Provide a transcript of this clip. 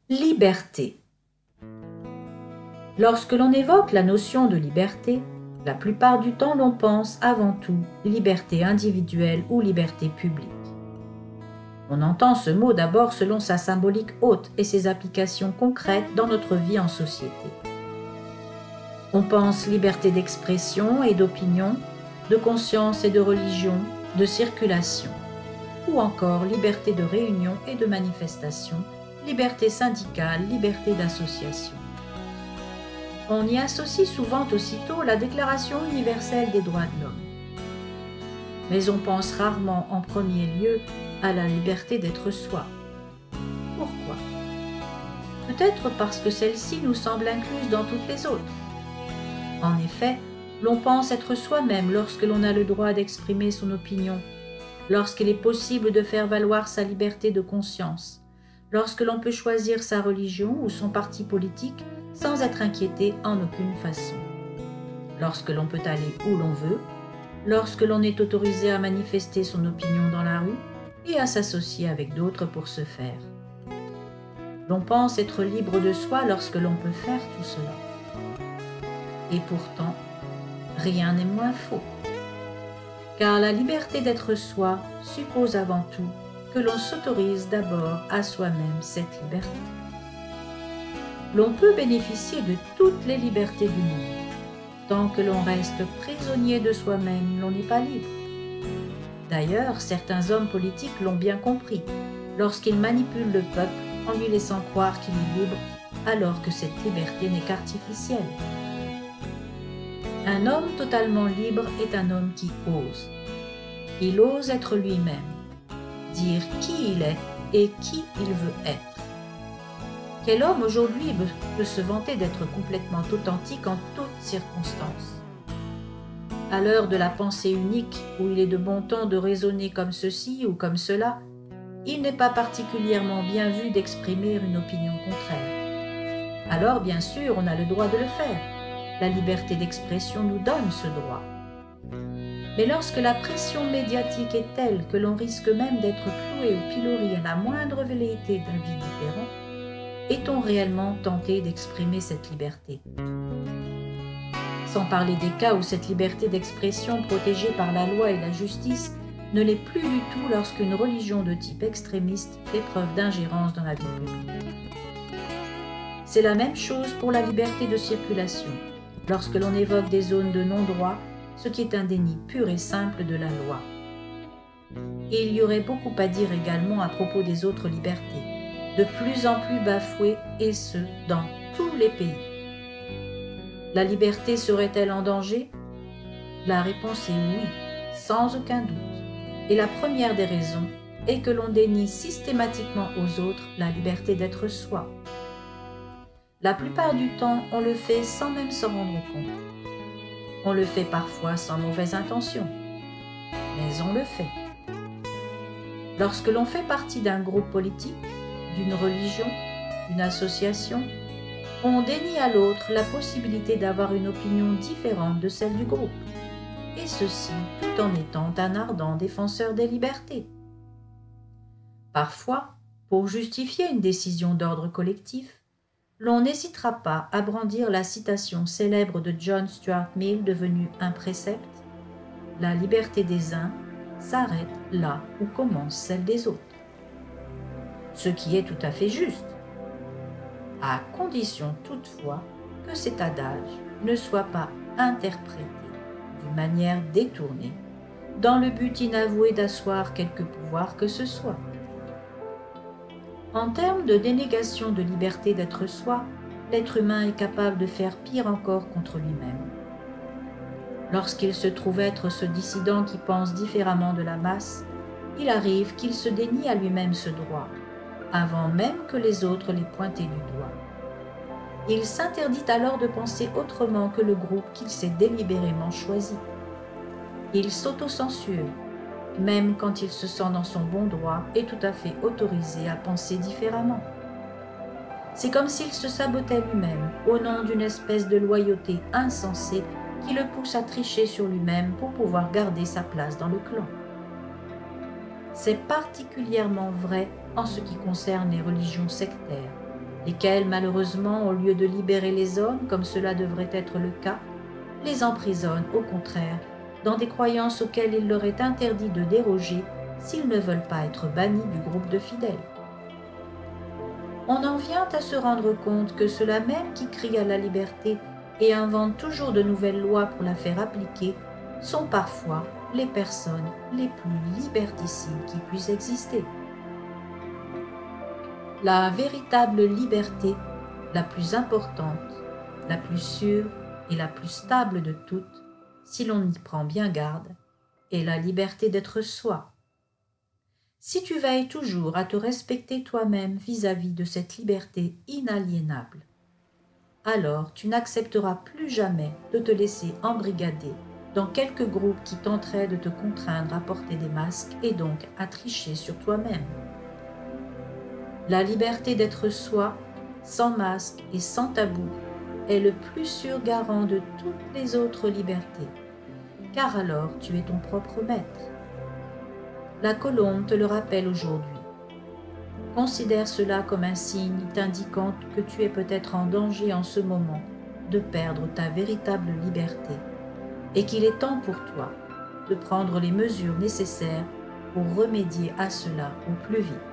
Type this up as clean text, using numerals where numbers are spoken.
Liberté. Lorsque l'on évoque la notion de liberté, la plupart du temps l'on pense avant tout liberté individuelle ou liberté publique. On entend ce mot d'abord selon sa symbolique haute et ses applications concrètes dans notre vie en société. On pense liberté d'expression et d'opinion, de conscience et de religion, de circulation, ou encore liberté de réunion et de manifestation, liberté syndicale, liberté d'association. On y associe souvent aussitôt la Déclaration universelle des droits de l'homme. Mais on pense rarement en premier lieu à la liberté d'être soi. Pourquoi? Peut-être parce que celle-ci nous semble incluse dans toutes les autres. En effet, l'on pense être soi-même lorsque l'on a le droit d'exprimer son opinion, lorsqu'il est possible de faire valoir sa liberté de conscience, lorsque l'on peut choisir sa religion ou son parti politique sans être inquiété en aucune façon, lorsque l'on peut aller où l'on veut, lorsque l'on est autorisé à manifester son opinion dans la rue et à s'associer avec d'autres pour ce faire. L'on pense être libre de soi lorsque l'on peut faire tout cela. Et pourtant, rien n'est moins faux. Car la liberté d'être soi suppose avant tout que l'on s'autorise d'abord à soi-même cette liberté. L'on peut bénéficier de toutes les libertés du monde. Tant que l'on reste prisonnier de soi-même, l'on n'est pas libre. D'ailleurs, certains hommes politiques l'ont bien compris lorsqu'ils manipulent le peuple en lui laissant croire qu'il est libre alors que cette liberté n'est qu'artificielle. Un homme totalement libre est un homme qui ose. Il ose être lui-même, dire qui il est et qui il veut être. Quel homme aujourd'hui peut se vanter d'être complètement authentique en toutes circonstances? À l'heure de la pensée unique, où il est de bon ton de raisonner comme ceci ou comme cela, il n'est pas particulièrement bien vu d'exprimer une opinion contraire. Alors, bien sûr, on a le droit de le faire. La liberté d'expression nous donne ce droit. Mais lorsque la pression médiatique est telle que l'on risque même d'être cloué au pilori à la moindre velléité d'avis différent, est-on réellement tenté d'exprimer cette liberté? Sans parler des cas où cette liberté d'expression protégée par la loi et la justice ne l'est plus du tout lorsqu'une religion de type extrémiste fait preuve d'ingérence dans la vie publique. C'est la même chose pour la liberté de circulation, lorsque l'on évoque des zones de non-droit, ce qui est un déni pur et simple de la loi. Et il y aurait beaucoup à dire également à propos des autres libertés, de plus en plus bafouées, et ce, dans tous les pays. La liberté serait-elle en danger? La réponse est oui, sans aucun doute. Et la première des raisons est que l'on dénie systématiquement aux autres la liberté d'être soi. La plupart du temps, on le fait sans même s'en rendre compte. On le fait parfois sans mauvaise intention, mais on le fait. Lorsque l'on fait partie d'un groupe politique, d'une religion, d'une association, on dénie à l'autre la possibilité d'avoir une opinion différente de celle du groupe, et ceci tout en étant un ardent défenseur des libertés. Parfois, pour justifier une décision d'ordre collectif, l'on n'hésitera pas à brandir la citation célèbre de John Stuart Mill devenue un précepte: « La liberté des uns s'arrête là où commence celle des autres ». Ce qui est tout à fait juste, à condition toutefois que cet adage ne soit pas interprété d'une manière détournée, dans le but inavoué d'asseoir quelque pouvoir que ce soit. En termes de dénégation de liberté d'être soi, l'être humain est capable de faire pire encore contre lui-même. Lorsqu'il se trouve être ce dissident qui pense différemment de la masse, il arrive qu'il se dénie à lui-même ce droit, avant même que les autres l'aient pointé du doigt. Il s'interdit alors de penser autrement que le groupe qu'il s'est délibérément choisi. Il s'autocensure, même quand il se sent dans son bon droit et tout à fait autorisé à penser différemment. C'est comme s'il se sabotait lui-même au nom d'une espèce de loyauté insensée qui le pousse à tricher sur lui-même pour pouvoir garder sa place dans le clan. C'est particulièrement vrai en ce qui concerne les religions sectaires, lesquels malheureusement, au lieu de libérer les hommes comme cela devrait être le cas, les emprisonnent au contraire dans des croyances auxquelles il leur est interdit de déroger s'ils ne veulent pas être bannis du groupe de fidèles. On en vient à se rendre compte que ceux-là même qui crient à la liberté et inventent toujours de nouvelles lois pour la faire appliquer sont parfois les personnes les plus liberticides qui puissent exister. La véritable liberté, la plus importante, la plus sûre et la plus stable de toutes, si l'on y prend bien garde, est la liberté d'être soi. Si tu veilles toujours à te respecter toi-même vis-à-vis de cette liberté inaliénable, alors tu n'accepteras plus jamais de te laisser embrigader dans quelque groupe qui tenterait de te contraindre à porter des masques et donc à tricher sur toi-même. La liberté d'être soi, sans masque et sans tabou, est le plus sûr garant de toutes les autres libertés, car alors tu es ton propre maître. La colombe te le rappelle aujourd'hui. Considère cela comme un signe t'indiquant que tu es peut-être en danger en ce moment de perdre ta véritable liberté et qu'il est temps pour toi de prendre les mesures nécessaires pour remédier à cela au plus vite.